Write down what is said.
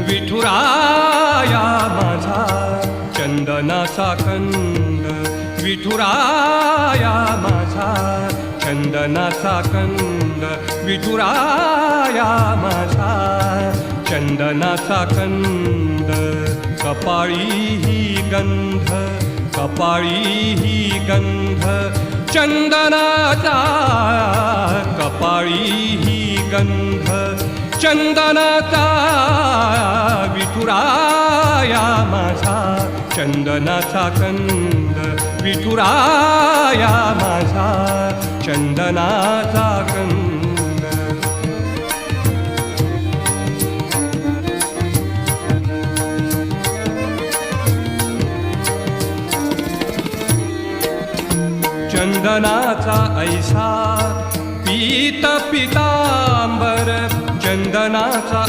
विठुराया माझा चंदनाचा कंद, विठुराया माझा चंदनाचा कंद, विठुराया माझा चंदनाचा कंद. कपाळी ही गंध, कपाळी ही गंध चंदनाचा, कपाळी ही गंध चंदनाचा. विठुराया माझा चंदनाचा कंद, विठुराया माझा चंदनाचा कंद. चंदनाचा ऐसा पीत पितांबर, चंदनाचा